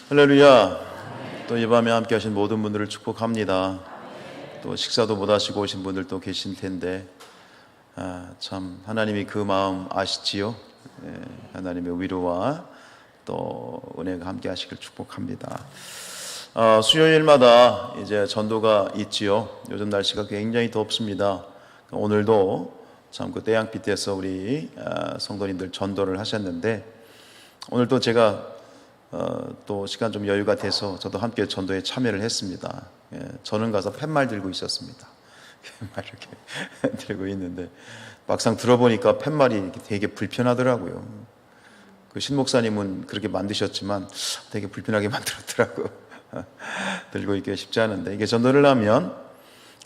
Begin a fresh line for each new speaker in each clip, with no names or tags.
할렐루야. 또 이 밤에 함께 하신 모든 분들을 축복합니다. 또 식사도 못 하시고 오신 분들도 계신 텐데 참 하나님이 그 마음 아시지요. 하나님의 위로와 또 은혜가 함께 하시길 축복합니다. 수요일마다 이제 전도가 있지요. 요즘 날씨가 굉장히 덥습니다. 오늘도 참 그 태양빛에서 우리 성도님들 전도를 하셨는데, 오늘 또 제가 또 시간 좀 여유가 돼서 저도 함께 전도에 참여를 했습니다. 저는 가서 팻말 들고 있었습니다. 팻말 이렇게 들고 있는데 막상 들어보니까 팻말이 이렇게 되게 불편하더라고요. 그 신 목사님은 그렇게 만드셨지만 되게 불편하게 만들었더라고요. 들고 있기가 쉽지 않은데, 이게 전도를 하면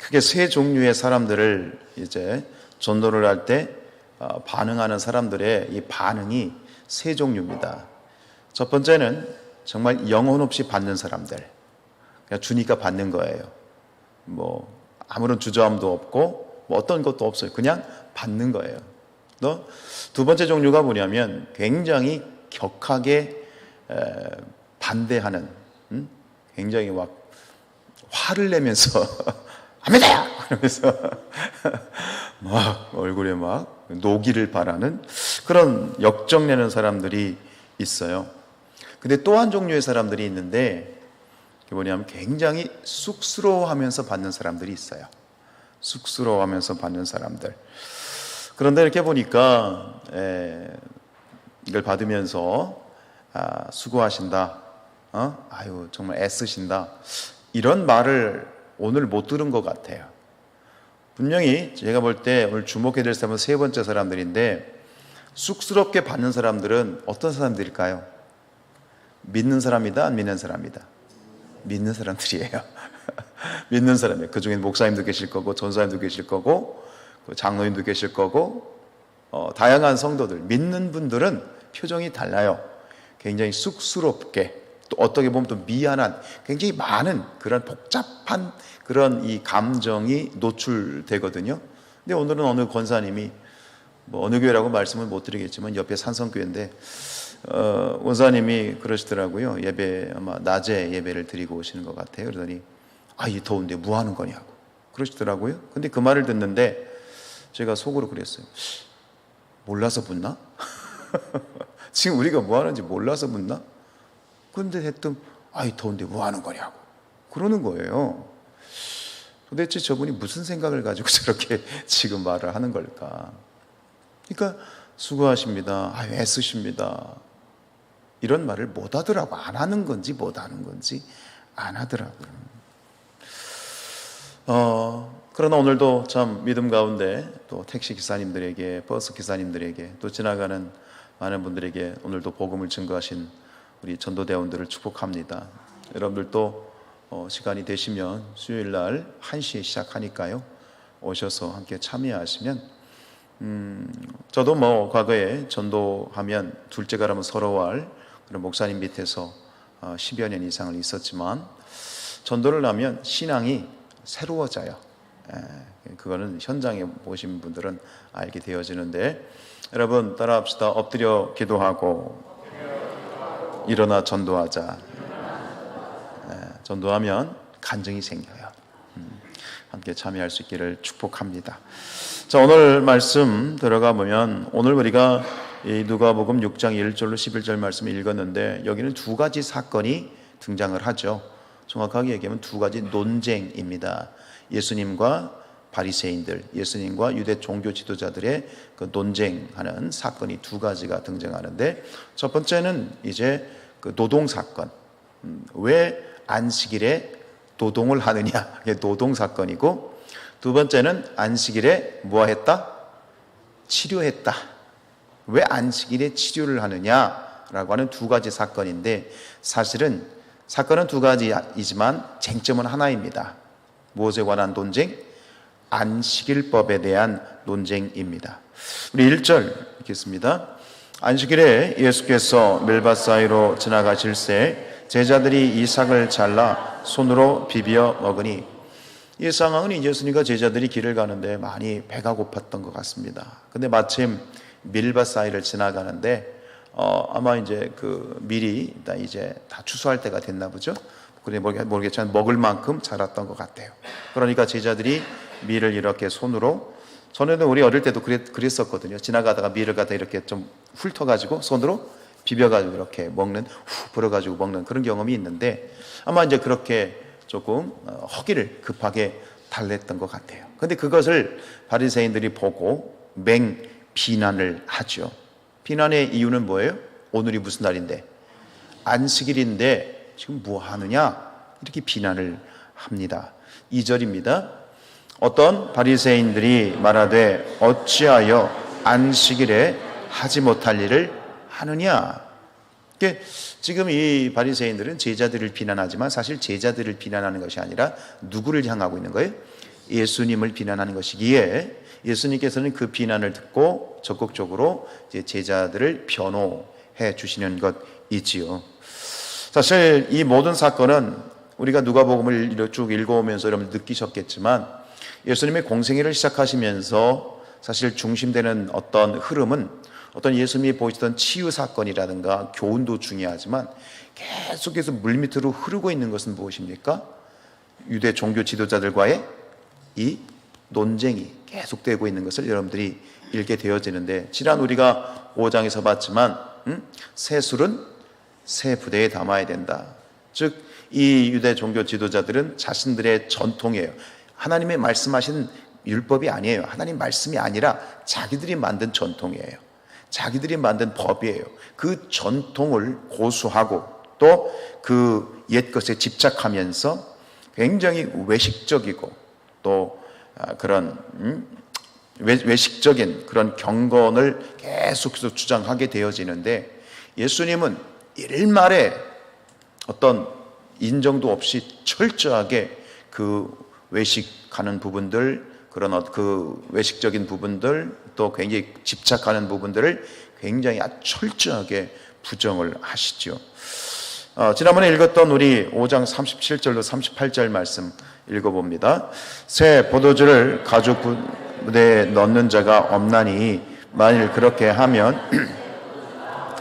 크게 세 종류의 사람들을 이제 전도를 할 때 반응하는 사람들의 이 반응이 세 종류입니다. 첫 번째는 정말 영혼 없이 받는 사람들. 그냥 주니까 받는 거예요. 뭐 아무런 주저함도 없고 뭐 어떤 것도 없어요. 그냥 받는 거예요. 또 두 번째 종류가 뭐냐면 굉장히 격하게 반대하는, 굉장히 막 화를 내면서 아멘이야! 그러면서 막 얼굴에 막 노기를 바라는 그런 역정내는 사람들이 있어요. 근데 또 한 종류의 사람들이 있는데, 그게 뭐냐면 굉장히 쑥스러워하면서 받는 사람들이 있어요. 쑥스러워하면서 받는 사람들. 그런데 이렇게 보니까 이걸 받으면서 수고하신다, 아유 정말 애쓰신다, 이런 말을 오늘 못 들은 것 같아요. 분명히 제가 볼 때 오늘 주목해야 될 사람은 세 번째 사람들인데, 쑥스럽게 받는 사람들은 어떤 사람들일까요? 믿는 사람이다, 안 믿는 사람이다? 믿는 사람들이에요. 믿는 사람이에요. 그 중에 목사님도 계실 거고, 전사님도 계실 거고, 장로님도 계실 거고, 다양한 성도들, 믿는 분들은 표정이 달라요. 굉장히 쑥스럽게, 또 어떻게 보면 또 미안한, 굉장히 많은 그런 복잡한 그런 이 감정이 노출되거든요. 근데 오늘은 어느 권사님이, 뭐 어느 교회라고 말씀을 못 드리겠지만 옆에 산성교회인데 원사님이 그러시더라고요. 예배, 아마 낮에 예배를 드리고 오시는 것 같아요. 그러더니 이 더운데 뭐 하는 거냐고 그러시더라고요. 근데 그 말을 듣는데 제가 속으로 그랬어요. 몰라서 묻나? 지금 우리가 뭐 하는지 몰라서 묻나? 근데 했더니 더운데 뭐 하는 거냐고 그러는 거예요. 도대체 저분이 무슨 생각을 가지고 저렇게 지금 말을 하는 걸까? 그러니까 수고하십니다, 애쓰십니다, 이런 말을 못 하더라고. 안 하는 건지 못 하는 건지 안 하더라고요. 그러나 오늘도 참 믿음 가운데 또 택시 기사님들에게, 버스 기사님들에게, 또 지나가는 많은 분들에게 오늘도 복음을 증거하신 우리 전도대원들을 축복합니다. 여러분들도 시간이 되시면 수요일 날 1시에 시작하니까요, 오셔서 함께 참여하시면, 저도 뭐 과거에 전도하면 둘째가라면 서러워할 그런 목사님 밑에서 10여 년 이상을 있었지만, 전도를 하면 신앙이 새로워져요. 그거는 현장에 보신 분들은 알게 되어지는데, 여러분 따라합시다. 엎드려 기도하고 일어나 전도하자. 전도하면 간증이 생겨요. 함께 참여할 수 있기를 축복합니다. 자, 오늘 말씀 들어가 보면, 오늘 우리가 이 누가복음 6장 1절로 11절 말씀을 읽었는데, 여기는 두 가지 사건이 등장을 하죠. 정확하게 얘기하면 두 가지 논쟁입니다. 예수님과 바리새인들, 예수님과 유대 종교 지도자들의 그 논쟁하는 사건이 두 가지가 등장하는데, 첫 번째는 이제 그 노동 사건. 왜 안식일에 노동을 하느냐, 이게 노동 사건이고, 두 번째는 안식일에 뭐 했다? 치료했다. 왜 안식일에 치료를 하느냐라고 하는 두 가지 사건인데, 사실은 사건은 두 가지이지만 쟁점은 하나입니다. 무엇에 관한 논쟁? 안식일법에 대한 논쟁입니다. 우리 1절 읽겠습니다. 안식일에 예수께서 밀밭 사이로 지나가실새 제자들이 이삭을 잘라 손으로 비벼 먹으니, 이 상황은 예수님과 제자들이 길을 가는데 많이 배가 고팠던 것 같습니다. 근데 마침 밀밭 사이를 지나가는데 아마 이제 그 밀이 이제 다 추수할 때가 됐나 보죠. 그래 모르겠지만 먹을 만큼 자랐던 것 같아요. 그러니까 제자들이 밀을 이렇게 손으로, 전에는 우리 어릴 때도 그랬었거든요. 지나가다가 밀을 갖다 이렇게 좀 훑어가지고 손으로 비벼가지고 이렇게 먹는, 후 불어가지고 먹는 그런 경험이 있는데, 아마 이제 그렇게 조금 허기를 급하게 달랬던 것 같아요. 근데 그것을 바리새인들이 보고 맹 비난을 하죠. 비난의 이유는 뭐예요? 오늘이 무슨 날인데? 안식일인데 지금 뭐 하느냐? 이렇게 비난을 합니다. 2절입니다. 어떤 바리새인들이 말하되 어찌하여 안식일에 하지 못할 일을 하느냐? 지금 이 바리새인들은 제자들을 비난하지만 사실 제자들을 비난하는 것이 아니라 누구를 향하고 있는 거예요? 예수님을 비난하는 것이기에 예수님께서는 그 비난을 듣고 적극적으로 이제 제자들을 변호해 주시는 것이지요. 사실 이 모든 사건은 우리가 누가복음을 쭉 읽어오면서 여러분 느끼셨겠지만, 예수님의 공생애를 시작하시면서 사실 중심되는 어떤 흐름은 어떤 예수님이 보이시던 치유 사건이라든가 교훈도 중요하지만 계속해서 물밑으로 흐르고 있는 것은 무엇입니까? 유대 종교 지도자들과의 이 논쟁이 계속되고 있는 것을 여러분들이 읽게 되어지는데, 지난 우리가 5장에서 봤지만 새 술은 새 부대에 담아야 된다. 즉 이 유대 종교 지도자들은 자신들의 전통이에요. 하나님의 말씀하신 율법이 아니에요. 하나님 말씀이 아니라 자기들이 만든 전통이에요. 자기들이 만든 법이에요. 그 전통을 고수하고 또 그 옛것에 집착하면서 굉장히 외식적이고 또 그런 외식적인 그런 경건을 계속해서 주장하게 되어지는데, 예수님은 일말에 어떤 인정도 없이 철저하게 그 외식하는 부분들, 그런 그 외식적인 부분들, 또 굉장히 집착하는 부분들을 굉장히 아주 철저하게 부정을 하시죠. 지난번에 읽었던 우리 5장 37절로 38절 말씀 읽어봅니다. 새 포도주를 가죽 부대에 넣는 자가 없나니 만일 그렇게 하면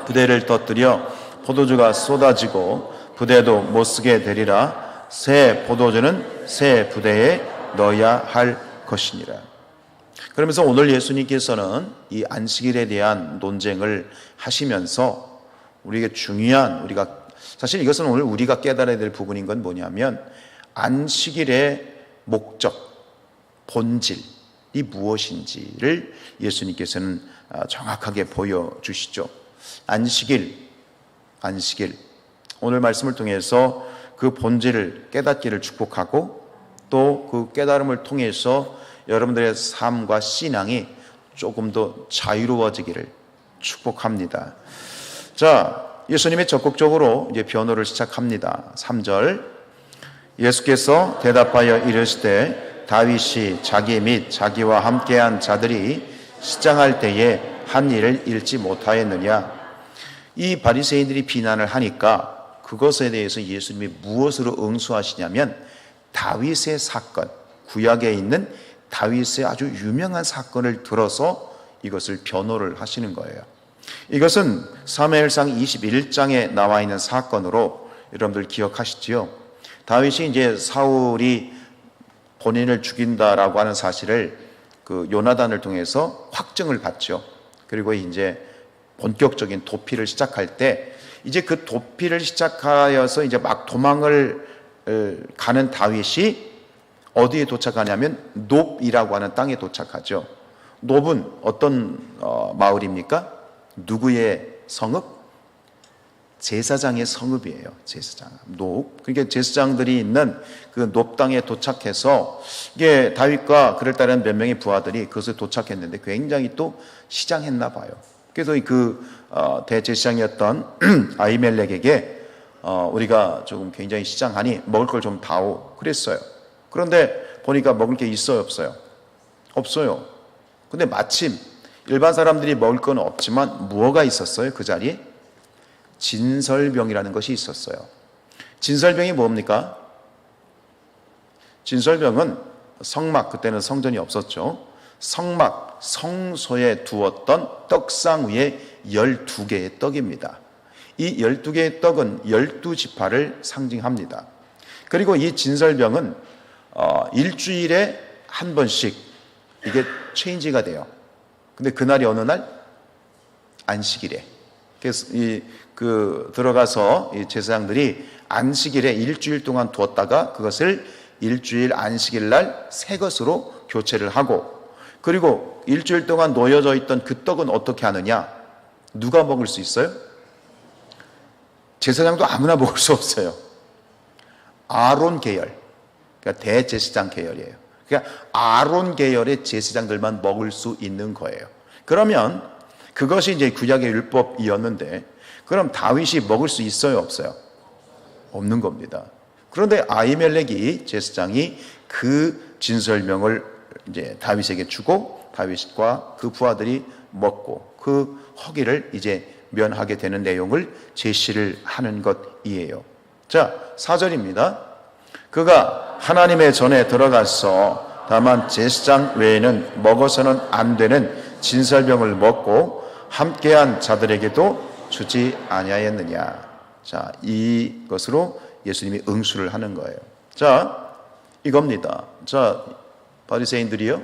부대를 터뜨려 포도주가 쏟아지고 부대도 못 쓰게 되리라. 새 포도주는 새 부대에 넣어야 할 것이니라. 그러면서 오늘 예수님께서는 이 안식일에 대한 논쟁을 하시면서 우리에게 중요한, 우리가 사실 이것은 오늘 우리가 깨달아야 될 부분인 건 뭐냐면, 안식일의 목적, 본질이 무엇인지를 예수님께서는 정확하게 보여주시죠. 안식일, 오늘 말씀을 통해서 그 본질을 깨닫기를 축복하고, 또 그 깨달음을 통해서 여러분들의 삶과 신앙이 조금 더 자유로워지기를 축복합니다. 자, 예수님이 적극적으로 이제 변호를 시작합니다. 3절, 예수께서 대답하여 이르시되 다윗이 자기 및 자기와 함께한 자들이 시장할 때에 한 일을 잃지 못하였느냐? 이 바리새인들이 비난을 하니까 그것에 대해서 예수님이 무엇으로 응수하시냐면, 다윗의 사건, 구약에 있는 다윗의 아주 유명한 사건을 들어서 이것을 변호를 하시는 거예요. 이것은 사무엘상 21장에 나와 있는 사건으로 여러분들 기억하시지요? 다윗이 이제 사울이 본인을 죽인다라고 하는 사실을 그 요나단을 통해서 확증을 받죠. 그리고 이제 본격적인 도피를 시작할 때, 이제 그 도피를 시작하여서 이제 막 도망을 가는 다윗이 어디에 도착하냐면 놉이라고 하는 땅에 도착하죠. 놉은 어떤 마을입니까? 누구의 성읍? 제사장의 성읍이에요. 제사장 놉. 그러니까 제사장들이 있는 그 놉 땅에 도착해서, 이게 다윗과 그를 따르는 몇 명의 부하들이 그것에 도착했는데 굉장히 또 시장했나 봐요. 그래서 그 대제사장이었던 아히멜렉에게 우리가 조금 굉장히 시장하니 먹을 걸 좀 다오 그랬어요. 그런데 보니까 먹을 게 있어요, 없어요? 없어요. 근데 마침 일반 사람들이 먹을 건 없지만 무엇가 있었어요? 그 자리에 진설병이라는 것이 있었어요. 진설병이 뭡니까? 진설병은 성막, 그때는 성전이 없었죠. 성막, 성소에 두었던 떡상 위에 12개의 떡입니다. 이 12개의 떡은 12지파를 상징합니다. 그리고 이 진설병은 일주일에 한 번씩 이게 체인지가 돼요. 근데 그날이 어느 날? 안식일에. 그래서 들어가서 이 제사장들이 안식일에 일주일 동안 두었다가 그것을 일주일 안식일 날 새 것으로 교체를 하고, 그리고 일주일 동안 놓여져 있던 그 떡은 어떻게 하느냐? 누가 먹을 수 있어요? 제사장도 아무나 먹을 수 없어요. 아론 계열, 그러니까 대제사장 계열이에요. 그러니까 아론 계열의 제사장들만 먹을 수 있는 거예요. 그러면 그것이 이제 구약의 율법이었는데, 그럼 다윗이 먹을 수 있어요, 없어요? 없는 겁니다. 그런데 아히멜렉이 제사장이 그 진설명을 이제 다윗에게 주고 다윗과 그 부하들이 먹고 그 허기를 이제 면하게 되는 내용을 제시를 하는 것이에요. 자, 4절입니다. 그가 하나님의 전에 들어가서 다만 제사장 외에는 먹어서는 안 되는 진설병을 먹고 함께한 자들에게도 주지 아니하였느냐. 자, 이것으로 예수님이 응수를 하는 거예요. 자, 이겁니다. 자, 바리새인들이요,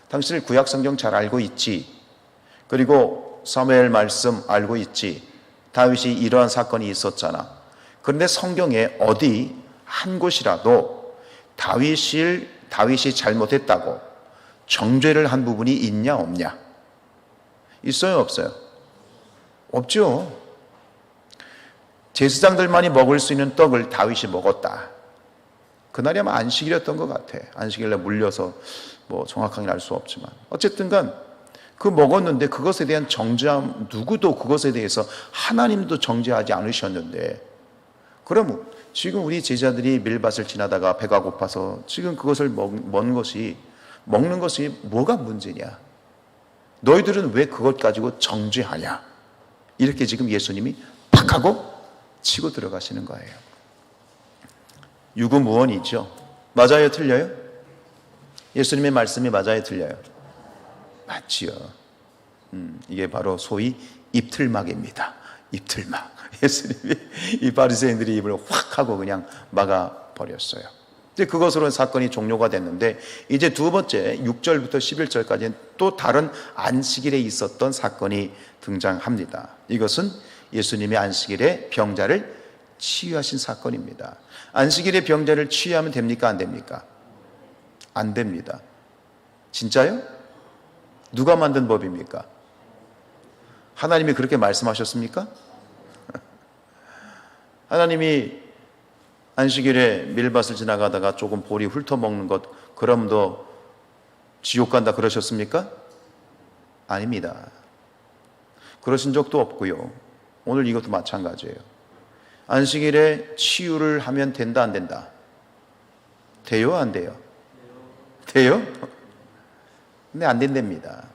당신을 구약 성경 잘 알고 있지? 그리고 사무엘 말씀 알고 있지? 다윗이 이러한 사건이 있었잖아. 그런데 성경에 어디 한 곳이라도 다윗이 잘못했다고 정죄를 한 부분이 있냐 없냐? 있어요 없어요? 없죠. 제사장들만이 먹을 수 있는 떡을 다윗이 먹었다. 그날이 아마 안식일이었던 것 같아. 안식일에 물려서 뭐 정확하게 알 수 없지만 어쨌든 간 그 먹었는데 그것에 대한 정죄함, 누구도 그것에 대해서 하나님도 정죄하지 않으셨는데, 그럼 지금 우리 제자들이 밀밭을 지나다가 배가 고파서 지금 그것을 먹는 것이 뭐가 문제냐? 너희들은 왜 그것 가지고 정죄하냐? 이렇게 지금 예수님이 팍 하고 치고 들어가시는 거예요. 유구무원이죠. 맞아요, 틀려요? 예수님의 말씀이 맞아요, 틀려요? 맞지요. 이게 바로 소위 입틀막입니다. 입틀막. 예수님이 이 바리새인들이 입을 확 하고 그냥 막아버렸어요. 이제 그것으로 사건이 종료가 됐는데, 이제 두 번째 6절부터 11절까지는 또 다른 안식일에 있었던 사건이 등장합니다. 이것은 예수님이 안식일에 병자를 치유하신 사건입니다. 안식일에 병자를 치유하면 됩니까? 안 됩니까? 안 됩니다. 진짜요? 누가 만든 법입니까? 하나님이 그렇게 말씀하셨습니까? 하나님이 안식일에 밀밭을 지나가다가 조금 보리 훑어먹는 것, 그럼 너 지옥 간다 그러셨습니까? 아닙니다. 그러신 적도 없고요. 오늘 이것도 마찬가지예요. 안식일에 치유를 하면 된다 안 된다? 돼요 안 돼요? 돼요? 근데 안 된답니다.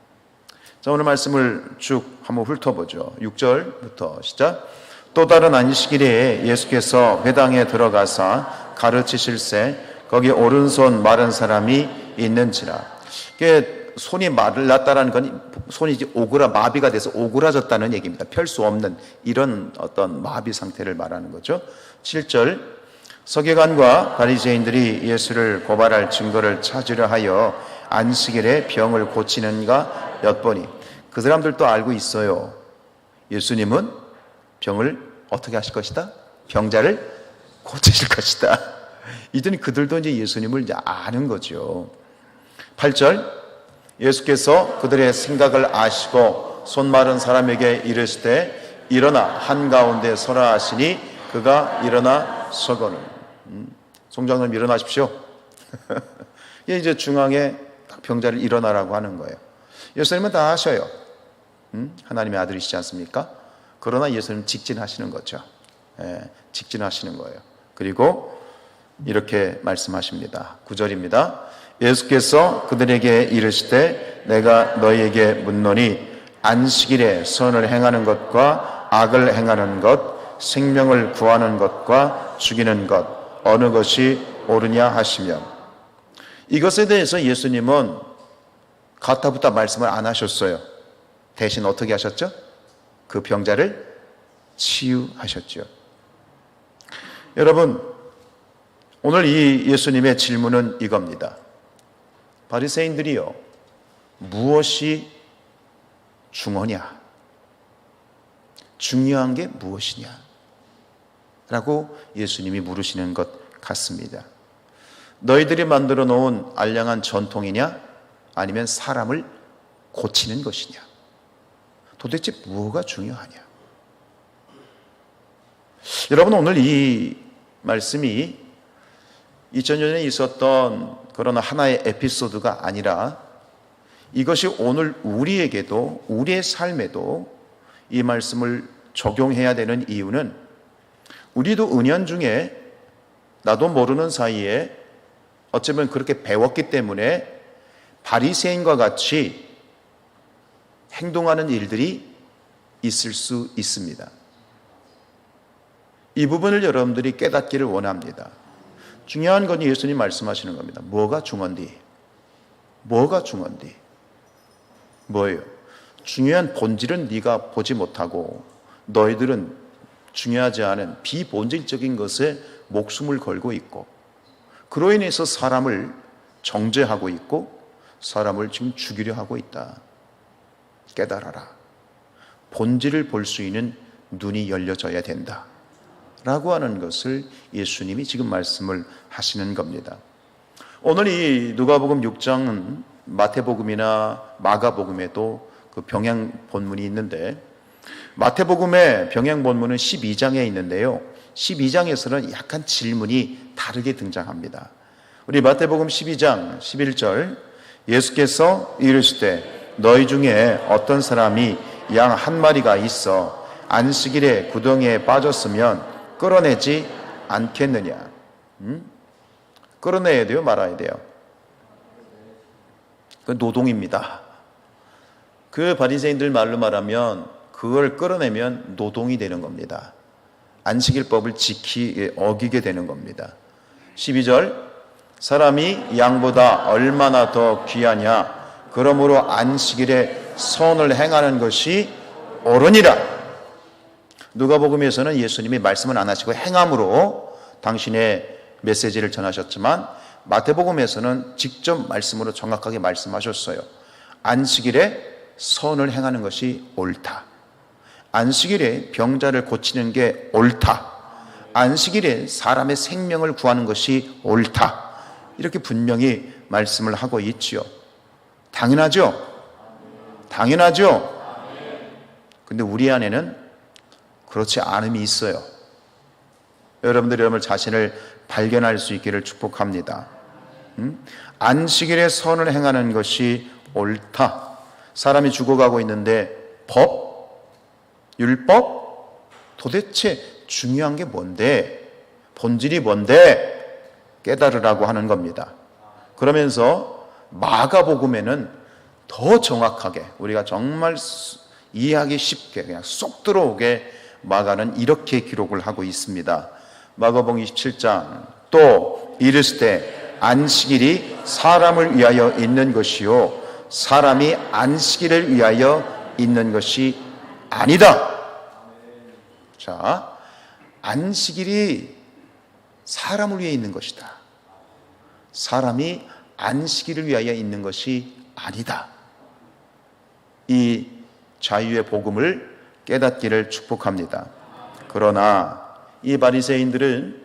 자, 오늘 말씀을 쭉 한번 훑어보죠. 6절부터 시작. 또 다른 안식일에 예수께서 회당에 들어가사 가르치실세 거기 오른손 마른 사람이 있는지라. 이게 손이 말랐다라는 건 손이 이제 마비가 돼서 오그라졌다는 얘기입니다. 펼 수 없는 이런 어떤 마비 상태를 말하는 거죠. 7절. 서기관과 바리새인들이 예수를 고발할 증거를 찾으려 하여 안식일에 병을 고치는가 엿보니, 그 사람들도 알고 있어요. 예수님은 병을 어떻게 하실 것이다? 병자를 고치실 것이다. 이들은 그들도 이제 예수님을 이제 아는 거죠. 8절. 예수께서 그들의 생각을 아시고 손 마른 사람에게 이르시되 일어나 한가운데 서라 하시니 그가 일어나 서거늘. 송장님 일어나십시오. 이제 중앙에 병자를 일어나라고 하는 거예요. 예수님은 다 하셔요. 하나님의 아들이시지 않습니까? 그러나 예수님은 직진하시는 거죠. 직진하시는 거예요. 그리고 이렇게 말씀하십니다. 9절입니다. 예수께서 그들에게 이르시되 내가 너희에게 묻노니 안식일에 선을 행하는 것과 악을 행하는 것, 생명을 구하는 것과 죽이는 것 어느 것이 옳으냐 하시며, 이것에 대해서 예수님은 가타부타 말씀을 안 하셨어요. 대신 어떻게 하셨죠? 그 병자를 치유하셨죠. 여러분, 오늘 이 예수님의 질문은 이겁니다. 바리새인들이요, 무엇이 중요하냐? 중요한 게 무엇이냐? 라고 예수님이 물으시는 것 같습니다. 너희들이 만들어 놓은 알량한 전통이냐? 아니면 사람을 고치는 것이냐? 도대체 뭐가 중요하냐? 여러분, 오늘 이 말씀이 2000년 전에 있었던 그런 하나의 에피소드가 아니라 이것이 오늘 우리에게도, 우리의 삶에도 이 말씀을 적용해야 되는 이유는 우리도 은연중에 나도 모르는 사이에 어쩌면 그렇게 배웠기 때문에 바리새인과 같이 행동하는 일들이 있을 수 있습니다. 이 부분을 여러분들이 깨닫기를 원합니다. 중요한 건 예수님 말씀하시는 겁니다. 뭐가 중요한디? 뭐가 중요한디? 뭐예요? 중요한 본질은 네가 보지 못하고 너희들은 중요하지 않은 비본질적인 것에 목숨을 걸고 있고 그로 인해서 사람을 정죄하고 있고 사람을 지금 죽이려 하고 있다. 깨달아라. 본질을 볼 수 있는 눈이 열려져야 된다. 라고 하는 것을 예수님이 지금 말씀을 하시는 겁니다. 오늘 이 누가복음 6장은 마태복음이나 마가복음에도 그 병행 본문이 있는데 마태복음의 병행 본문은 12장에 있는데요. 12장에서는 약간 질문이 다르게 등장합니다. 우리 마태복음 12장 11절 예수께서 이르시되 너희 중에 어떤 사람이 양 한 마리가 있어 안식일에 구덩이에 빠졌으면 끌어내지 않겠느냐? 끌어내야 돼요? 말아야 돼요? 그 노동입니다. 그 바리새인들 말로 말하면 그걸 끌어내면 노동이 되는 겁니다. 안식일법을 어기게 되는 겁니다. 12절 사람이 양보다 얼마나 더 귀하냐? 그러므로 안식일에 선을 행하는 것이 옳으니라. 누가복음에서는 예수님이 말씀은 안 하시고 행함으로 당신의 메시지를 전하셨지만 마태복음에서는 직접 말씀으로 정확하게 말씀하셨어요. 안식일에 선을 행하는 것이 옳다. 안식일에 병자를 고치는 게 옳다. 안식일에 사람의 생명을 구하는 것이 옳다. 이렇게 분명히 말씀을 하고 있지요. 당연하죠? 당연하죠? 근데 우리 안에는 그렇지 않음이 있어요. 여러분들이 여러분 자신을 발견할 수 있기를 축복합니다. 안식일에 선을 행하는 것이 옳다. 사람이 죽어가고 있는데 법? 율법? 도대체 중요한 게 뭔데? 본질이 뭔데? 깨달으라고 하는 겁니다. 그러면서 마가복음에는 더 정확하게 우리가 정말 이해하기 쉽게 그냥 쏙 들어오게 마가는 이렇게 기록을 하고 있습니다. 마가복음 27장 또 이르시되 안식일이 사람을 위하여 있는 것이요 사람이 안식일을 위하여 있는 것이 아니다. 자, 안식일이 사람을 위해 있는 것이다. 사람이 안식일을 위하여 있는 것이 아니다. 이 자유의 복음을 깨닫기를 축복합니다. 그러나 이 바리새인들은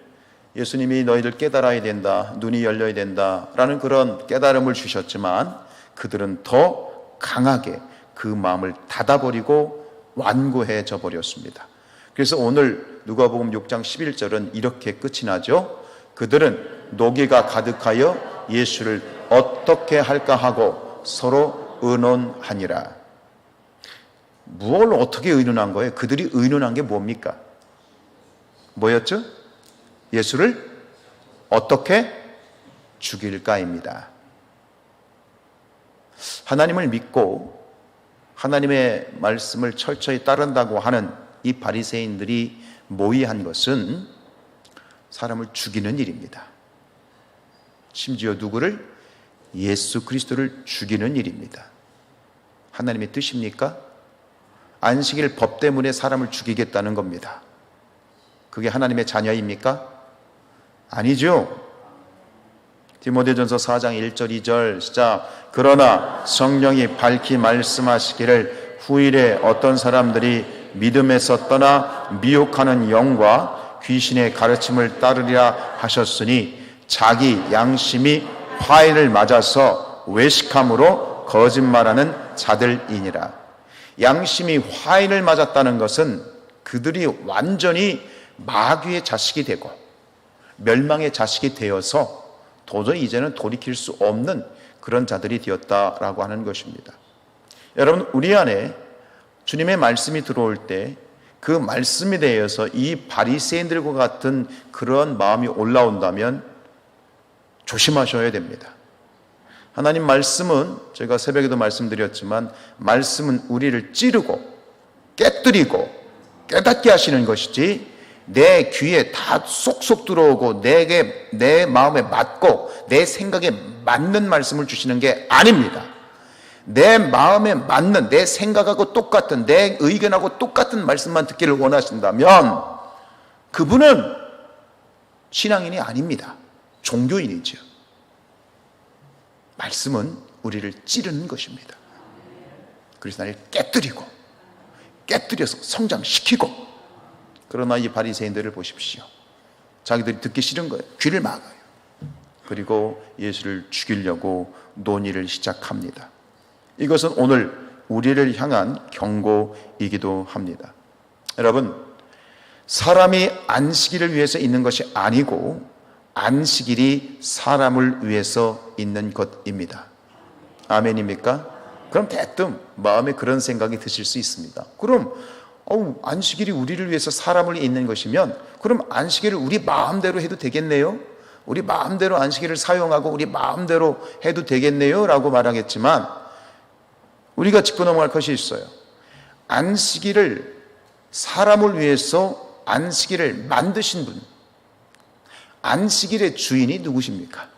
예수님이 너희들 깨달아야 된다, 눈이 열려야 된다라는 그런 깨달음을 주셨지만 그들은 더 강하게 그 마음을 닫아버리고 완고해져 버렸습니다. 그래서 오늘 누가복음 6장 11절은 이렇게 끝이 나죠. 그들은 노기가 가득하여 예수를 어떻게 할까 하고 서로 의논하니라. 무엇을 어떻게 의논한 거예요? 그들이 의논한 게 뭡니까? 뭐였죠? 예수를 어떻게 죽일까입니다. 하나님을 믿고 하나님의 말씀을 철저히 따른다고 하는 이 바리새인들이 모의한 것은 사람을 죽이는 일입니다. 심지어 누구를? 예수 그리스도를 죽이는 일입니다. 하나님의 뜻입니까? 안식일 법 때문에 사람을 죽이겠다는 겁니다. 그게 하나님의 자녀입니까? 아니죠. 디모데전서 4장 1절 2절 시작. 그러나 성령이 밝히 말씀하시기를 후일에 어떤 사람들이 믿음에서 떠나 미혹하는 영과 귀신의 가르침을 따르리라 하셨으니 자기 양심이 화인을 맞아서 외식함으로 거짓말하는 자들이니라. 양심이 화인을 맞았다는 것은 그들이 완전히 마귀의 자식이 되고 멸망의 자식이 되어서 도저히 이제는 돌이킬 수 없는 그런 자들이 되었다라고 하는 것입니다. 여러분, 우리 안에 주님의 말씀이 들어올 때 그 말씀에 대해서 이 바리새인들과 같은 그런 마음이 올라온다면 조심하셔야 됩니다. 하나님 말씀은, 제가 새벽에도 말씀드렸지만, 말씀은 우리를 찌르고 깨뜨리고 깨닫게 하시는 것이지 내 귀에 다 쏙쏙 들어오고 내 마음에 맞고 내 생각에 맞는 말씀을 주시는 게 아닙니다. 내 마음에 맞는, 내 생각하고 똑같은, 내 의견하고 똑같은 말씀만 듣기를 원하신다면 그분은 신앙인이 아닙니다. 종교인이죠. 말씀은 우리를 찌르는 것입니다. 그래서 나를 깨뜨려서 성장시키고. 그러나 이 바리새인들을 보십시오. 자기들이 듣기 싫은 거예요. 귀를 막아요. 그리고 예수를 죽이려고 논의를 시작합니다. 이것은 오늘 우리를 향한 경고이기도 합니다. 여러분, 사람이 안식일을 위해서 있는 것이 아니고 안식일이 사람을 위해서 있는 것입니다. 아멘입니까? 그럼 대뜸 마음에 그런 생각이 드실 수 있습니다. 그럼 안식일이 우리를 위해서 사람을 있는 것이면 그럼 안식일을 우리 마음대로 해도 되겠네요? 우리 마음대로 안식일을 사용하고 우리 마음대로 해도 되겠네요? 라고 말하겠지만 우리가 짚고 넘어갈 것이 있어요. 안식일을 사람을 위해서 안식일을 만드신 분, 안식일의 주인이 누구십니까?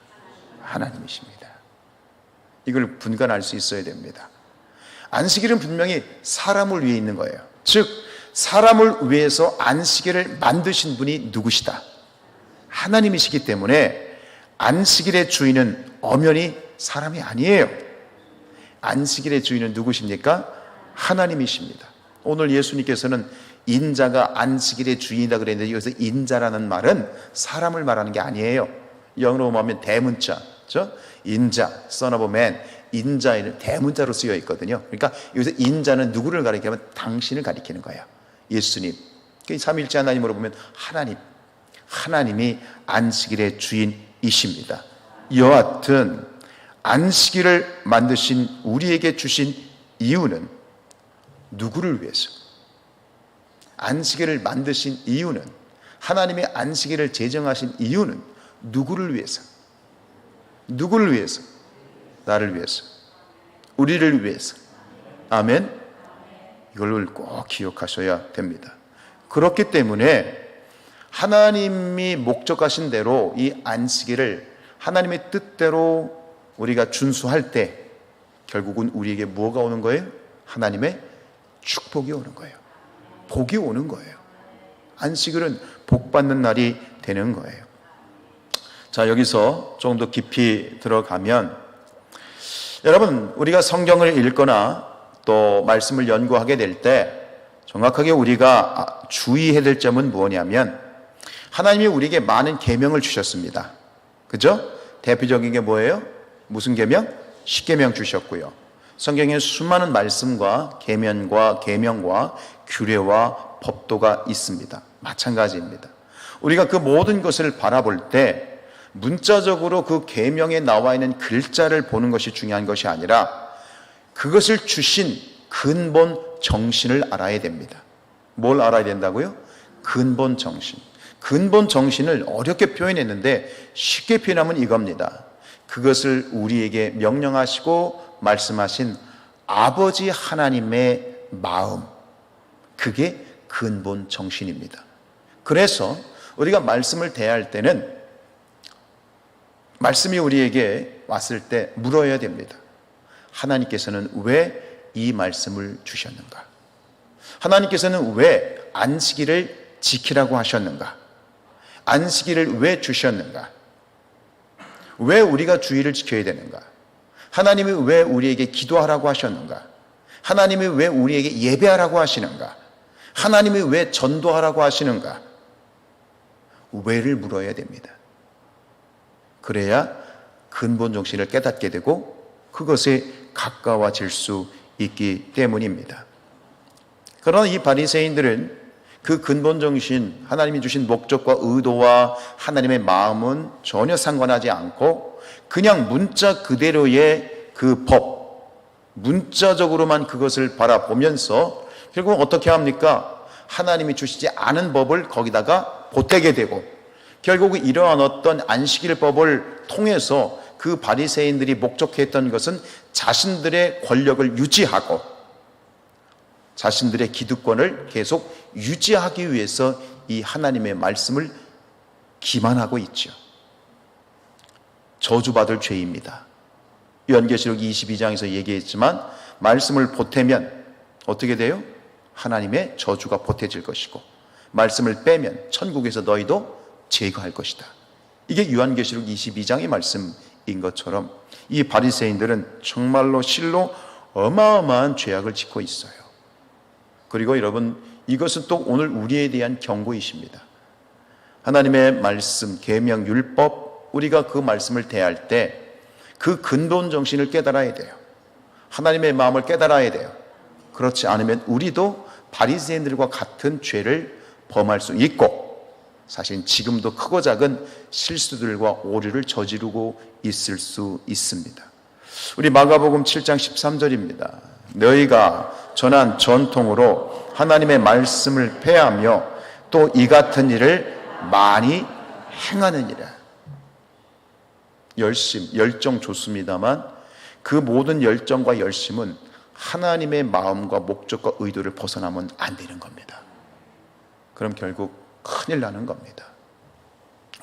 하나님이십니다. 이걸 분간할 수 있어야 됩니다. 안식일은 분명히 사람을 위해 있는 거예요. 즉 사람을 위해서 안식일을 만드신 분이 누구시다? 하나님이시기 때문에 안식일의 주인은 엄연히 사람이 아니에요. 안식일의 주인은 누구십니까? 하나님이십니다. 오늘 예수님께서는 인자가 안식일의 주인이다 그랬는데 여기서 인자라는 말은 사람을 말하는 게 아니에요. 영어로 보면 대문자, 그렇죠? 인자, son of man, 인자에는 대문자로 쓰여 있거든요. 그러니까 여기서 인자는 누구를 가리키면 당신을 가리키는 거예요. 예수님. 삼위일체 하나님으로 보면 하나님이 안식일의 주인이십니다. 여하튼 안식일을 만드신 우리에게 주신 이유는 누구를 위해서? 안식일을 만드신 이유는, 하나님의 안식일을 제정하신 이유는 누구를 위해서? 누구를 위해서? 나를 위해서, 우리를 위해서. 아멘. 이걸 꼭 기억하셔야 됩니다. 그렇기 때문에 하나님이 목적하신 대로 이 안식일을 하나님의 뜻대로 우리가 준수할 때 결국은 우리에게 뭐가 오는 거예요? 하나님의 축복이 오는 거예요. 복이 오는 거예요. 안식일은 복 받는 날이 되는 거예요. 자, 여기서 좀 더 깊이 들어가면 여러분, 우리가 성경을 읽거나 또 말씀을 연구하게 될 때 정확하게 우리가 주의해야 될 점은 뭐냐면 하나님이 우리에게 많은 계명을 주셨습니다. 그죠? 대표적인 게 뭐예요? 무슨 계명? 십계명 주셨고요. 성경에 수많은 말씀과 계명과 규례와 법도가 있습니다. 마찬가지입니다. 우리가 그 모든 것을 바라볼 때 문자적으로 그 계명에 나와 있는 글자를 보는 것이 중요한 것이 아니라 그것을 주신 근본 정신을 알아야 됩니다. 뭘 알아야 된다고요? 근본 정신. 근본 정신을 어렵게 표현했는데 쉽게 표현하면 이겁니다. 그것을 우리에게 명령하시고 말씀하신 아버지 하나님의 마음, 그게 근본 정신입니다. 그래서 우리가 말씀을 대할 때는 말씀이 우리에게 왔을 때 물어야 됩니다. 하나님께서는 왜 이 말씀을 주셨는가? 하나님께서는 왜 안식일을 지키라고 하셨는가? 안식일을 왜 주셨는가? 왜 우리가 주일을 지켜야 되는가? 하나님이 왜 우리에게 기도하라고 하셨는가? 하나님이 왜 우리에게 예배하라고 하시는가? 하나님이 왜 전도하라고 하시는가? 왜를 물어야 됩니다. 그래야 근본 정신을 깨닫게 되고 그것에 가까워질 수 있기 때문입니다. 그러나 이 바리새인들은 그 근본 정신, 하나님이 주신 목적과 의도와 하나님의 마음은 전혀 상관하지 않고 그냥 문자 그대로의 그 법, 문자적으로만 그것을 바라보면서 결국 어떻게 합니까? 하나님이 주시지 않은 법을 거기다가 보태게 되고 결국 이러한 어떤 안식일법을 통해서 그 바리새인들이 목적했던 것은 자신들의 권력을 유지하고 자신들의 기득권을 계속 유지하기 위해서 이 하나님의 말씀을 기만하고 있죠. 저주받을 죄입니다. 요한계시록 22장에서 얘기했지만 말씀을 보태면 어떻게 돼요? 하나님의 저주가 보태질 것이고 말씀을 빼면 천국에서 너희도 제거할 것이다. 이게 요한계시록 22장의 말씀인 것처럼 이 바리새인들은 정말로 실로 어마어마한 죄악을 짓고 있어요. 그리고 여러분, 이것은 또 오늘 우리에 대한 경고이십니다. 하나님의 말씀, 계명, 율법, 우리가 그 말씀을 대할 때 그 근본 정신을 깨달아야 돼요. 하나님의 마음을 깨달아야 돼요. 그렇지 않으면 우리도 바리새인들과 같은 죄를 범할 수 있고 사실 지금도 크고 작은 실수들과 오류를 저지르고 있을 수 있습니다. 우리 마가복음 7장 13절입니다. 너희가 전한 전통으로 하나님의 말씀을 폐하며 또 이 같은 일을 많이 행하느니라. 열정 좋습니다만 그 모든 열정과 열심은 하나님의 마음과 목적과 의도를 벗어나면 안 되는 겁니다. 그럼 결국 큰일 나는 겁니다.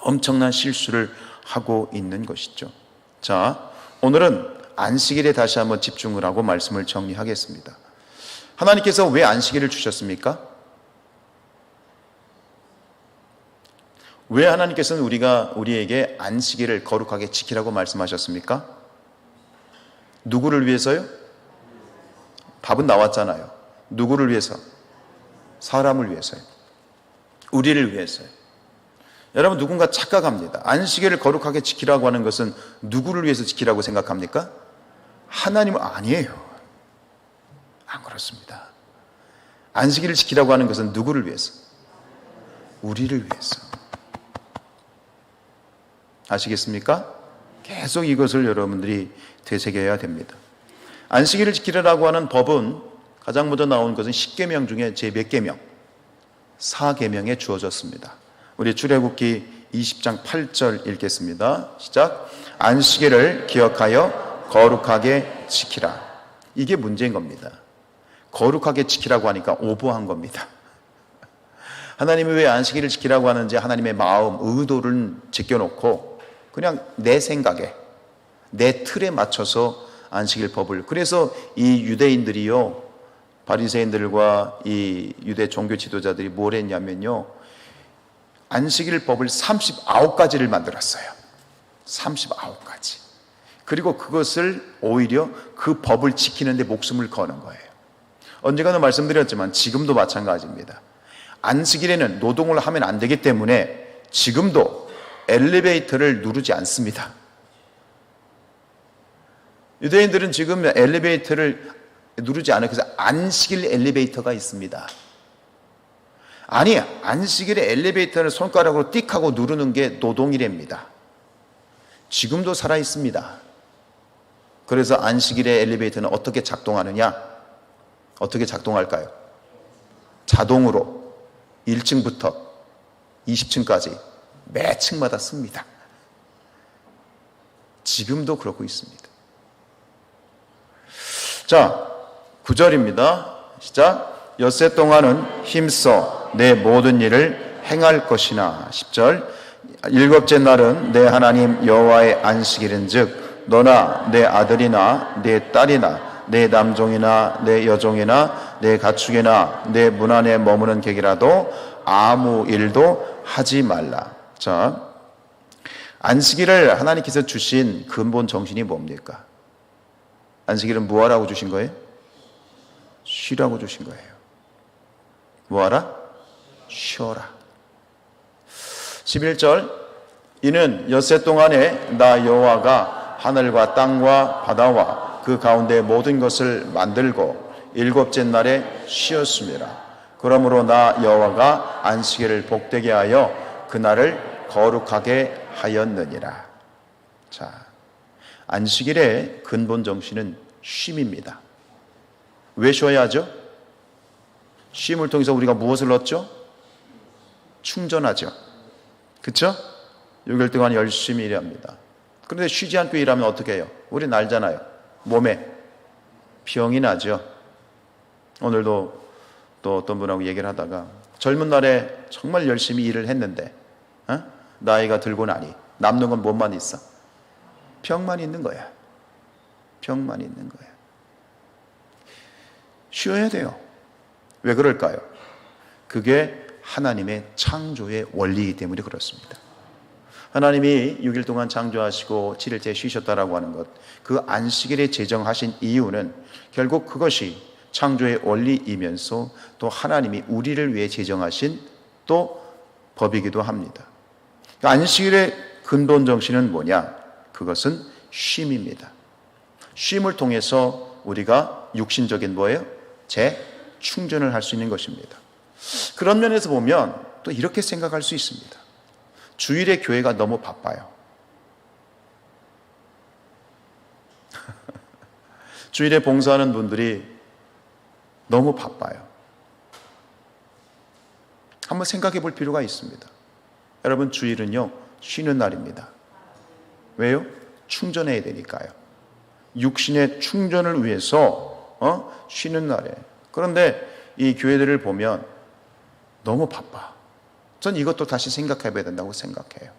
엄청난 실수를 하고 있는 것이죠. 자, 오늘은 안식일에 다시 한번 집중을 하고 말씀을 정리하겠습니다. 하나님께서 왜 안식일을 주셨습니까? 왜 하나님께서는 우리에게 안식일을 거룩하게 지키라고 말씀하셨습니까? 누구를 위해서요? 답은 나왔잖아요. 누구를 위해서? 사람을 위해서요. 우리를 위해서요. 여러분, 누군가 착각합니다. 안식일을 거룩하게 지키라고 하는 것은 누구를 위해서 지키라고 생각합니까? 하나님은 아니에요. 안 그렇습니다. 안식일을 지키라고 하는 것은 누구를 위해서? 우리를 위해서. 아시겠습니까? 계속 이것을 여러분들이 되새겨야 됩니다. 안식일을 지키라고 하는 법은 가장 먼저 나온 것은 10계명 중에 제 몇 계명? 4계명에 주어졌습니다. 우리 출애굽기 20장 8절 읽겠습니다. 시작. 안식일을 기억하여 거룩하게 지키라. 이게 문제인 겁니다. 거룩하게 지키라고 하니까 오버한 겁니다. 하나님이 왜 안식일을 지키라고 하는지 하나님의 마음, 의도를 제껴놓고 그냥 내 생각에, 내 틀에 맞춰서 안식일 법을, 그래서 이 유대인들이요, 바리새인들과 이 유대 종교 지도자들이 뭘 했냐면요, 안식일 법을 39가지를 만들었어요. 39가지. 그리고 그것을 오히려 그 법을 지키는데 목숨을 거는 거예요. 언젠가도 말씀드렸지만 지금도 마찬가지입니다. 안식일에는 노동을 하면 안 되기 때문에 지금도 엘리베이터를 누르지 않습니다. 유대인들은 지금 엘리베이터를 누르지 않아요. 그래서 안식일 엘리베이터가 있습니다. 아니, 안식일에 엘리베이터를 손가락으로 띡 하고 누르는 게 노동이랍니다. 지금도 살아 있습니다. 그래서 안식일에 엘리베이터는 어떻게 작동하느냐? 어떻게 작동할까요? 자동으로 1층부터 20층까지 매 층마다 씁니다. 지금도 그러고 있습니다. 자, 9절입니다. 시작. 엿새 동안은 힘써 내 모든 일을 행할 것이나. 10절. 일곱째 날은 내 하나님 여호와의 안식일인즉 너나 내 아들이나 내 딸이나 내 남종이나 내 여종이나 내 가축이나 내 문 안에 머무는 객이라도 아무 일도 하지 말라. 자, 안식일을 하나님께서 주신 근본 정신이 뭡니까? 안식일은 뭐하라고 주신 거예요? 쉬라고 주신 거예요. 뭐하라? 쉬어라. 11절, 이는 엿새 동안에 나 여호와가 하늘과 땅과 바다와 그 가운데 모든 것을 만들고 일곱째 날에 쉬었습니다. 그러므로 나 여호와가 안식일을 복되게 하여 그날을 거룩하게 하였느니라. 자, 안식일의 근본 정신은 쉼입니다. 왜 쉬어야 하죠? 쉼을 통해서 우리가 무엇을 얻죠? 충전하죠. 그렇죠? 6일 동안 열심히 일합니다. 그런데 쉬지 않고 일하면 어떻게 해요? 우리 날잖아요. 몸에 병이 나죠. 오늘도 또 어떤 분하고 얘기를 하다가 젊은 날에 정말 열심히 일을 했는데 나이가 들고 나니 남는 건 뭐만 있어? 병만 있는 거야. 병만 있는 거야. 쉬어야 돼요. 왜 그럴까요? 그게 하나님의 창조의 원리이기 때문에 그렇습니다. 하나님이 6일 동안 창조하시고 7일째 쉬셨다라고 하는 것, 그 안식일에 제정하신 이유는 결국 그것이 창조의 원리이면서 또 하나님이 우리를 위해 제정하신 또 법이기도 합니다. 안식일의 근본 정신은 뭐냐? 그것은 쉼입니다. 쉼을 통해서 우리가 육신적인 뭐예요? 재충전을 할 수 있는 것입니다. 그런 면에서 보면 또 이렇게 생각할 수 있습니다. 주일에 교회가 너무 바빠요. 주일에 봉사하는 분들이 너무 바빠요. 한번 생각해 볼 필요가 있습니다. 여러분, 주일은요, 쉬는 날입니다. 왜요? 충전해야 되니까요. 육신의 충전을 위해서 쉬는 날에. 그런데 이 교회들을 보면 너무 바빠. 전 이것도 다시 생각해 봐야 된다고 생각해요.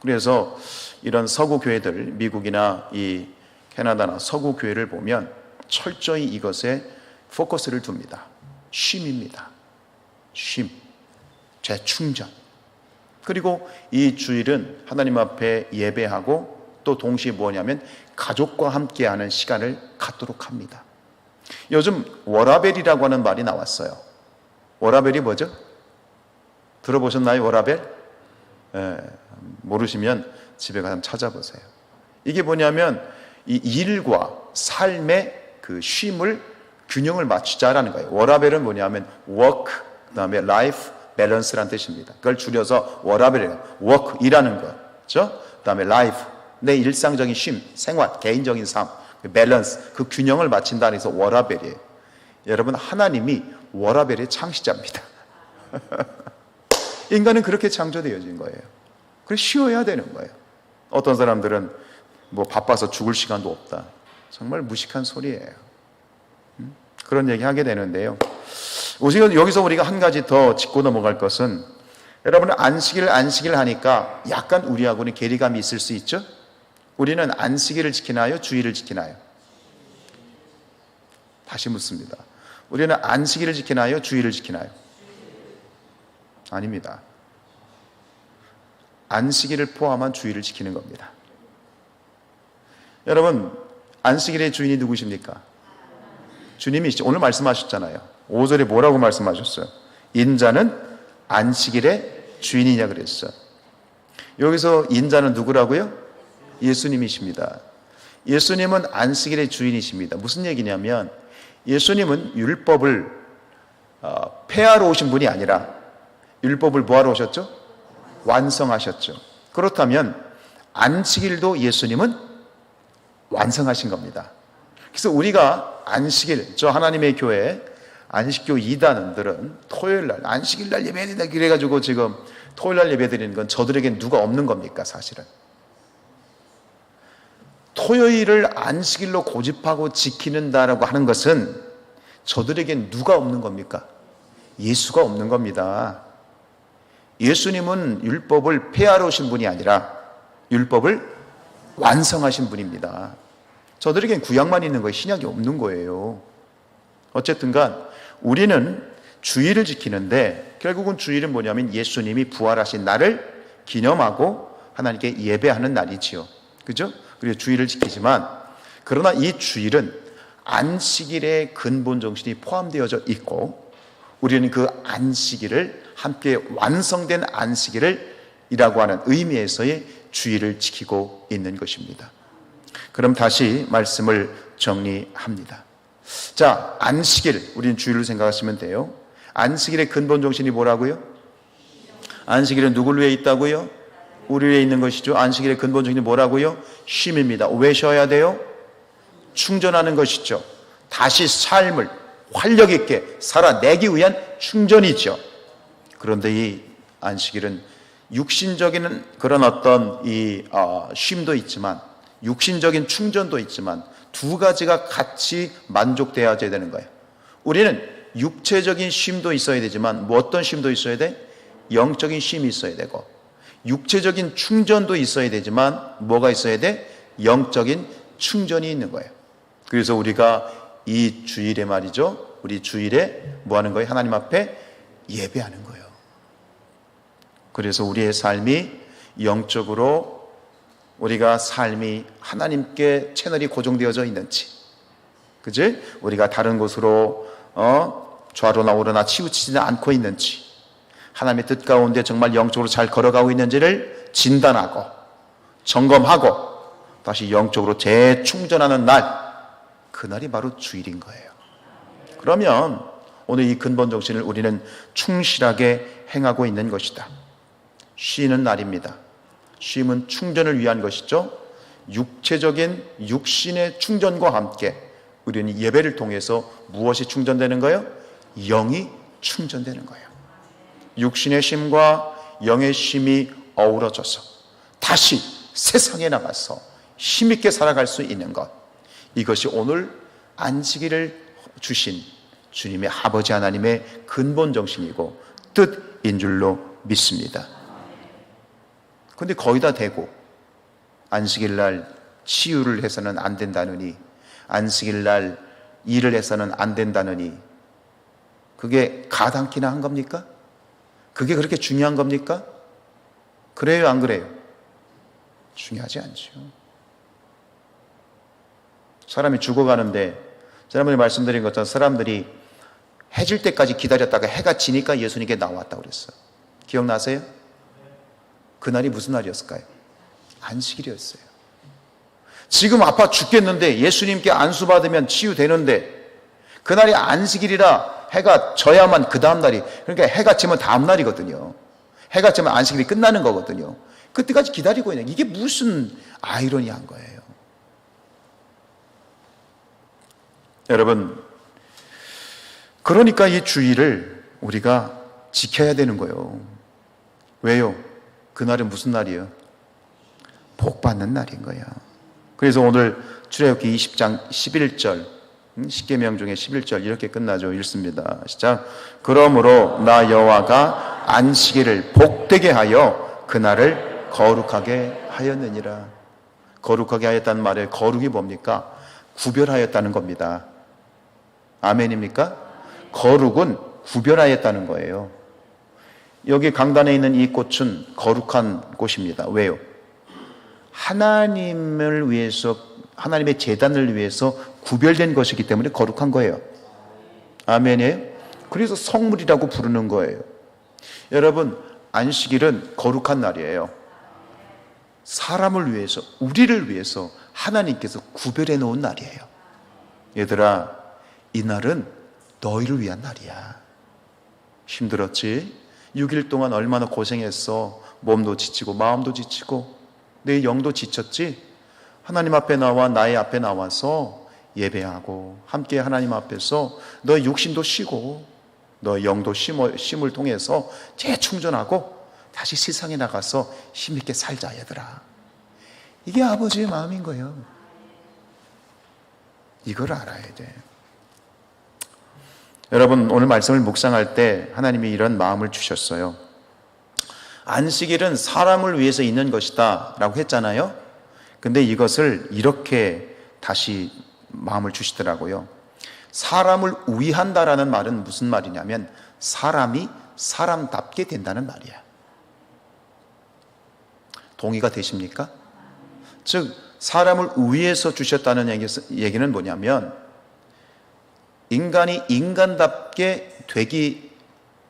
그래서 이런 서구 교회들, 미국이나 이 캐나다나 서구 교회를 보면 철저히 이것에 포커스를 둡니다. 쉼입니다. 쉼, 재충전. 그리고 이 주일은 하나님 앞에 예배하고 또 동시에 뭐냐면 가족과 함께하는 시간을 갖도록 합니다. 요즘 워라벨이라고 하는 말이 나왔어요. 워라벨이 뭐죠? 들어보셨나요? 워라벨? 모르시면 집에 가서 찾아보세요. 이게 뭐냐면 이 일과 삶의 그 쉼을 균형을 맞추자라는 거예요. 워라벨은 뭐냐면 work, 그 다음에 life balance라는 뜻입니다. 그걸 줄여서 워라벨이에요. work, 일하는 거. 그렇죠? 그 다음에 life, 내 일상적인 쉼, 생활, 개인적인 삶, 밸런스, 그 균형을 맞춘다는 해서 워라벨이에요. 여러분, 하나님이 워라벨의 창시자입니다. 인간은 그렇게 창조되어진 거예요. 그래서 쉬어야 되는 거예요. 어떤 사람들은 뭐 바빠서 죽을 시간도 없다. 정말 무식한 소리예요. 그런 얘기 하게 되는데요. 여기서 우리가 한 가지 더 짚고 넘어갈 것은, 여러분, 안식일 하니까 약간 우리하고는 괴리감이 있을 수 있죠? 우리는 안식일을 지키나요? 주일을 지키나요? 다시 묻습니다. 우리는 안식일을 지키나요? 주일을 지키나요? 아닙니다. 안식일을 포함한 주일을 지키는 겁니다. 여러분, 안식일의 주인이 누구십니까? 주님이시죠. 오늘 말씀하셨잖아요. 5절에 뭐라고 말씀하셨어요? 인자는 안식일의 주인이냐 그랬어요. 여기서 인자는 누구라고요? 예수님이십니다. 예수님은 안식일의 주인이십니다. 무슨 얘기냐면 예수님은 율법을 폐하러 오신 분이 아니라 율법을 뭐하러 오셨죠? 완성하셨죠. 그렇다면 안식일도 예수님은 완성하신 겁니다. 그래서 우리가 안식일, 저 하나님의 교회 안식교 이단원들은 토요일날 안식일날 예배드린다 그래가지고 지금 토요일날 예배드리는 건 저들에겐 누가 없는 겁니까? 사실은 토요일을 안식일로 고집하고 지키는다라고 하는 것은 저들에겐 누가 없는 겁니까? 예수가 없는 겁니다. 예수님은 율법을 폐하러 오신 분이 아니라 율법을 완성하신 분입니다. 저들에겐 구약만 있는 거예요. 신약이 없는 거예요. 어쨌든 간 우리는 주일을 지키는데 결국은 주일은 뭐냐면 예수님이 부활하신 날을 기념하고 하나님께 예배하는 날이지요. 그죠? 그래서 주일을 지키지만 그러나 이 주일은 안식일의 근본 정신이 포함되어져 있고 우리는 그 안식일을 함께 완성된 안식일을 이라고 하는 의미에서의 주일을 지키고 있는 것입니다. 그럼 다시 말씀을 정리합니다. 자, 안식일, 우리는 주일을 생각하시면 돼요. 안식일의 근본 정신이 뭐라고요? 안식일은 누구를 위해 있다고요? 우리 위해 있는 것이죠. 안식일의 근본 정신이 뭐라고요? 쉼입니다. 왜 쉬어야 돼요? 충전하는 것이죠. 다시 삶을 활력 있게 살아내기 위한 충전이죠. 그런데 이 안식일은 육신적인 그런 어떤 쉼도 있지만 육신적인 충전도 있지만 두 가지가 같이 만족되어야 되는 거예요. 우리는 육체적인 쉼도 있어야 되지만 뭐 어떤 쉼도 있어야 돼? 영적인 쉼이 있어야 되고 육체적인 충전도 있어야 되지만 뭐가 있어야 돼? 영적인 충전이 있는 거예요. 그래서 우리가 이 주일에 말이죠. 우리 주일에 뭐 하는 거예요? 하나님 앞에 예배하는 거예요. 그래서 우리의 삶이 영적으로 우리가 삶이 하나님께 채널이 고정되어져 있는지, 그지? 우리가 다른 곳으로 좌로나 우로나 치우치지는 않고 있는지, 하나님의 뜻 가운데 정말 영적으로 잘 걸어가고 있는지를 진단하고 점검하고 다시 영적으로 재충전하는 날, 그날이 바로 주일인 거예요. 그러면 오늘 이 근본 정신을 우리는 충실하게 행하고 있는 것이다. 쉬는 날입니다. 쉼은 충전을 위한 것이죠. 육체적인 육신의 충전과 함께 우리는 예배를 통해서 무엇이 충전되는 거예요? 영이 충전되는 거예요. 육신의 쉼과 영의 쉼이 어우러져서 다시 세상에 나가서 힘있게 살아갈 수 있는 것, 이것이 오늘 안식일을 주신 주님의 아버지 하나님의 근본 정신이고 뜻인 줄로 믿습니다. 그런데 거의 다 되고 안식일 날 치유를 해서는 안 된다느니, 안식일 날 일을 해서는 안 된다느니, 그게 가당키나 한 겁니까? 그게 그렇게 중요한 겁니까? 그래요, 안 그래요? 중요하지 않죠. 사람이 죽어가는데 지난번에 말씀드린 것처럼 사람들이 해질 때까지 기다렸다가 해가 지니까 예수님께 나왔다고 그랬어요. 기억나세요? 그날이 무슨 날이었을까요? 안식일이었어요. 지금 아파 죽겠는데 예수님께 안수받으면 치유되는데 그날이 안식일이라 해가 져야만 그 다음 날이, 그러니까 해가 지면 다음 날이거든요. 해가 지면 안식일이 끝나는 거거든요. 그때까지 기다리고 있는, 이게 무슨 아이러니한 거예요. 여러분, 그러니까 이 주일을 우리가 지켜야 되는 거예요. 왜요? 그날은 무슨 날이에요? 복 받는 날인 거야. 그래서 오늘 출애굽기 20장 11절, 10계명 중에 11절 이렇게 끝나죠. 읽습니다. 시작. 그러므로 나 여호와가 안식일을 복되게 하여 그날을 거룩하게 하였느니라. 거룩하게 하였다는 말에 거룩이 뭡니까? 구별하였다는 겁니다. 아멘입니까? 거룩은 구별하였다는 거예요. 여기 강단에 있는 이 꽃은 거룩한 꽃입니다. 왜요? 하나님을 위해서, 하나님의 제단을 위해서 구별된 것이기 때문에 거룩한 거예요. 아멘이에요? 그래서 성물이라고 부르는 거예요. 여러분, 안식일은 거룩한 날이에요. 사람을 위해서, 우리를 위해서 하나님께서 구별해 놓은 날이에요. 얘들아, 이 날은 너희를 위한 날이야. 힘들었지? 6일 동안 얼마나 고생했어. 몸도 지치고 마음도 지치고 내 영도 지쳤지? 하나님 앞에 나와 나의 앞에 나와서 예배하고 함께 하나님 앞에서 너의 육신도 쉬고 너의 영도 쉼을 통해서 재충전하고 다시 세상에 나가서 힘있게 살자, 얘들아. 이게 아버지의 마음인 거예요. 이걸 알아야 돼. 여러분, 오늘 말씀을 묵상할 때 하나님이 이런 마음을 주셨어요. 안식일은 사람을 위해서 있는 것이다 라고 했잖아요. 근데 이것을 이렇게 다시 마음을 주시더라고요. 사람을 위한다라는 말은 무슨 말이냐면 사람이 사람답게 된다는 말이야. 동의가 되십니까? 즉 사람을 위해서 주셨다는 얘기는 뭐냐면 인간이 인간답게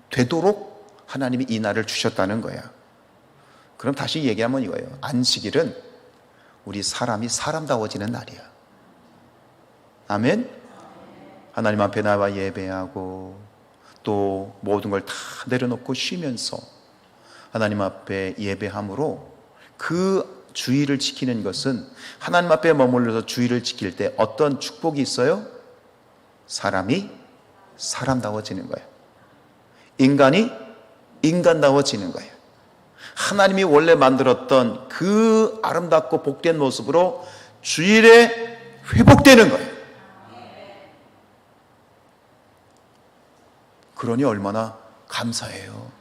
되도록 하나님이 이 날을 주셨다는 거야. 그럼 다시 얘기하면 이거예요. 안식일은 우리 사람이 사람다워지는 날이야. 아멘? 하나님 앞에 나와 예배하고 또 모든 걸 다 내려놓고 쉬면서 하나님 앞에 예배함으로 그 주의를 지키는 것은 하나님 앞에 머물러서 주의를 지킬 때 어떤 축복이 있어요? 사람이 사람다워지는 거예요. 인간이 인간다워지는 거예요. 하나님이 원래 만들었던 그 아름답고 복된 모습으로 주일에 회복되는 거예요. 그러니 얼마나 감사해요.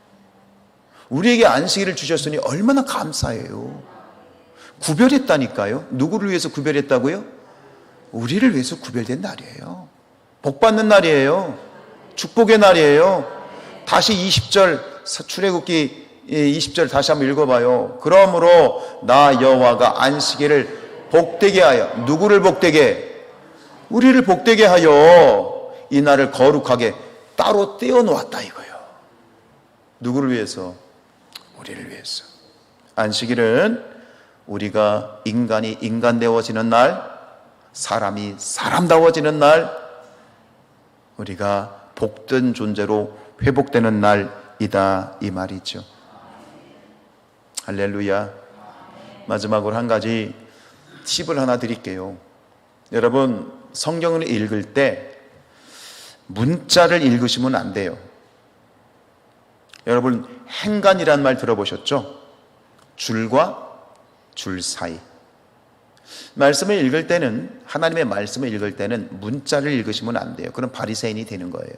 우리에게 안식일을 주셨으니 얼마나 감사해요. 구별했다니까요. 누구를 위해서 구별했다고요? 우리를 위해서 구별된 날이에요. 복받는 날이에요. 축복의 날이에요. 다시 20절 출애굽기 20절 다시 한번 읽어봐요. 그러므로 나 여호와가 안식일을 복되게 하여, 누구를 복되게? 우리를 복되게 하여 이 날을 거룩하게 따로 떼어놓았다 이거예요. 누구를 위해서? 우리를 위해서. 안식일은 우리가 인간이 인간되어지는 날, 사람이 사람다워지는 날, 우리가 복된 존재로 회복되는 날이다 이 말이죠. 할렐루야. 마지막으로 한 가지 팁을 하나 드릴게요. 여러분 성경을 읽을 때 문자를 읽으시면 안 돼요. 여러분 행간이란 말 들어보셨죠? 줄과 줄 사이. 말씀을 읽을 때는, 하나님의 말씀을 읽을 때는 문자를 읽으시면 안 돼요. 그럼 바리새인이 되는 거예요.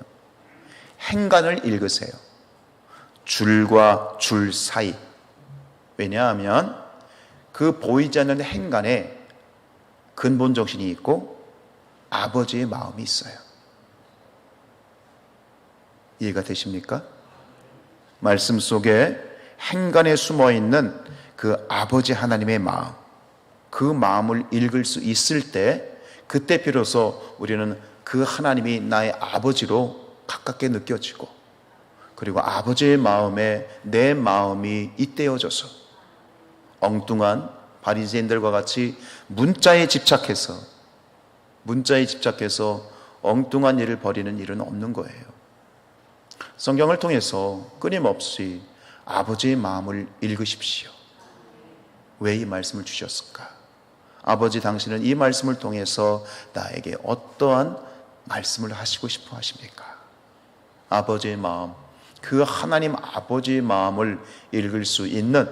행간을 읽으세요. 줄과 줄 사이. 왜냐하면 그 보이지 않는 행간에 근본 정신이 있고 아버지의 마음이 있어요. 이해가 되십니까? 말씀 속에 행간에 숨어있는 그 아버지 하나님의 마음, 그 마음을 읽을 수 있을 때 그때 비로소 우리는 그 하나님이 나의 아버지로 가깝게 느껴지고, 그리고 아버지의 마음에 내 마음이 잇대어져서 엉뚱한 바리새인들과 같이 문자에 집착해서 엉뚱한 일을 벌이는 일은 없는 거예요. 성경을 통해서 끊임없이 아버지의 마음을 읽으십시오. 왜 이 말씀을 주셨을까? 아버지, 당신은 이 말씀을 통해서 나에게 어떠한 말씀을 하시고 싶어 하십니까? 아버지의 마음, 그 하나님 아버지의 마음을 읽을 수 있는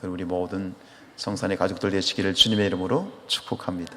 우리 모든 성산의 가족들 되시기를 주님의 이름으로 축복합니다.